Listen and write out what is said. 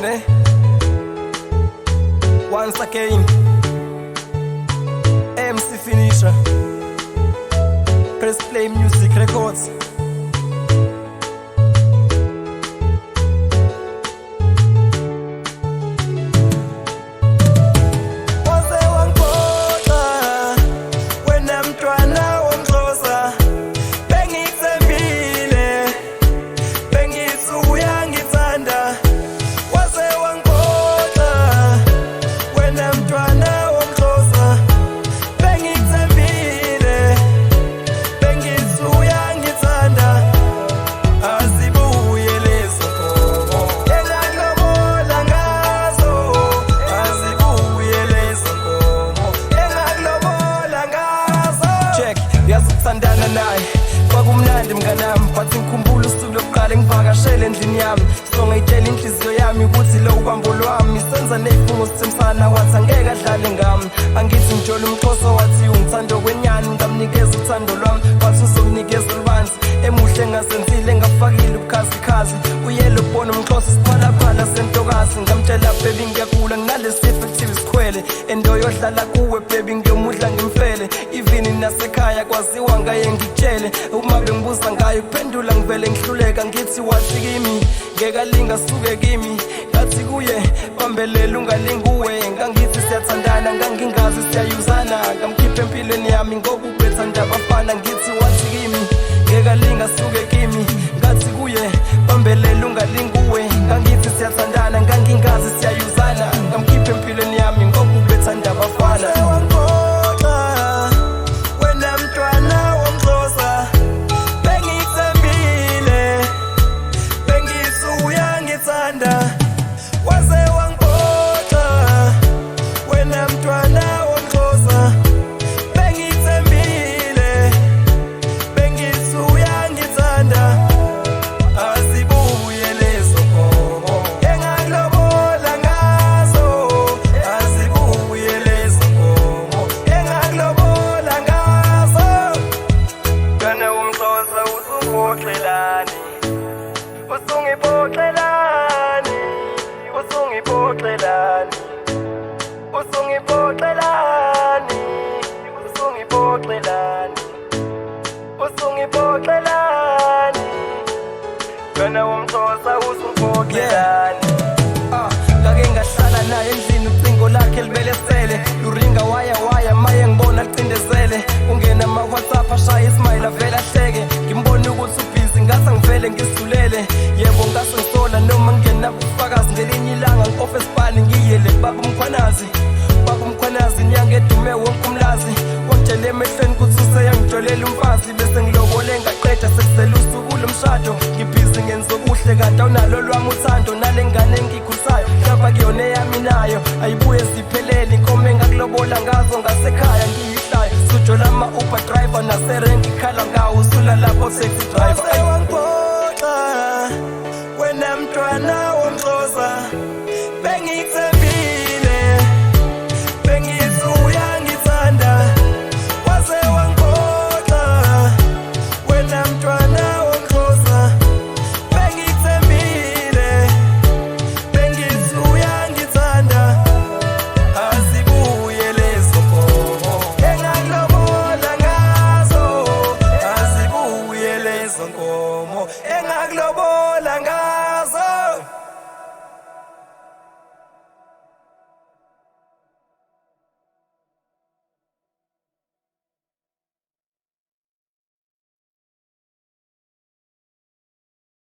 ne? Once again, MC Finisher, Press Play Music Records. Umtwana Womxhosa bengitsembile bengithi uyangithanda waze wangikhohlwa wena mntwana Womxhosa bengitsembile bengithi uyangithanda azibuye lezo nkomo engakulobola ngazo azibuye lezo nkomo engakulobola ngazo. Yazithandana naye kwakumnandi mnganami, but ngikhumbula usuku lokuqala engivakashele endlini yami, so ngayitshela inhliziyo yami ukuthi lo ubambo lwami senza neyifungo sithemsana, wathi angeke adlale ngami. Angithi ngitshole Umxhosa wathi ungithando kwenyani, ngamnikeza uthando lwami wathi uzomnikeza olubanzi, emuhle ngasenzile ngafakile ubukhazikhazi, uyele ukubona Umxhosa siphalaphala sentokazi. Ngamtshela baby ngiyagula nginalesifo ekuthiwa isikhwele, endo yodlala kuwe baby ngiyomudla ngimfele, even nasekhaya kwaziwa ngaye ngikutshele, uma bengibuza ngayo kuphendula ngivele ngihluleka, ngithi wathi kimi ngekalinga suke kimi, ngathi kuye bambelela ungalinguwe, ngangithi siyathandana ngangingazi siyayuzana, ngamkhipha empilweni yami ngoba ubethanda abafana, ngithi wathi kimi ngekalinga suke kimi, ngathi kuye bambelela ungalinguwe, ngangithi siyathandana ngangingazi siyayuzana, ngamkhipha empilweni yami ngoba ubethanda abafana. Waze wangikhohlwa wena mntwana Womxhosa bengitsembile bengithi uyangithanda azibuye lezo nkomo engakulobola ngazo azibuye lezo nkomo engakulobola ngazo. Mntwana Womxhosa usungiphoxelani usungiphoxelani usungiphoxelani usungiphoxelani usungiphoxelani usungiphoxelani Mntwana Womxhosa usungiphoxelani. Ngake ngahlala naye endlini ucingo lakhe libelesele, luringa waya maye ngibona licindezele, ungena ama-WhatsApp ashaya ismail avele ahleke, ngimbone ukuthi ubhizi ngase ngivele ngisidulele, yebo ngase ngisola noma ngingena ubufakazi, ngelinye ilanga ngi-office bani ngiyele baba umkhwanazi nyanga edume wonke umlazi, wangitshela emehlweni ukuthi useyangitsholela umfazi, bese ngilobole ngaqeda sekusele usuku lomshado, ngibhizi ngenza okuhle kanti awunalo lwami uthando, nale ngane engikhusayo hlaba kuyona eyami nayo ayibuye ziphelele, inkomo engakulobola ngazo ngasekhaya ngiyihlayo, sujola ama-Uber driver naserenki khala ngawo usula lapho taxi driver. Waze wangikhohlwa wena mntwana Womxhosa bengitsembile bengithi uyangithanda waze wangikhohlwa wena mntwana Womxhosa bengitsembile bengithi uyangithanda azibuye lezo nkomo engakulobola ngazo azibuye lezo nkomo engakulobola ngazo.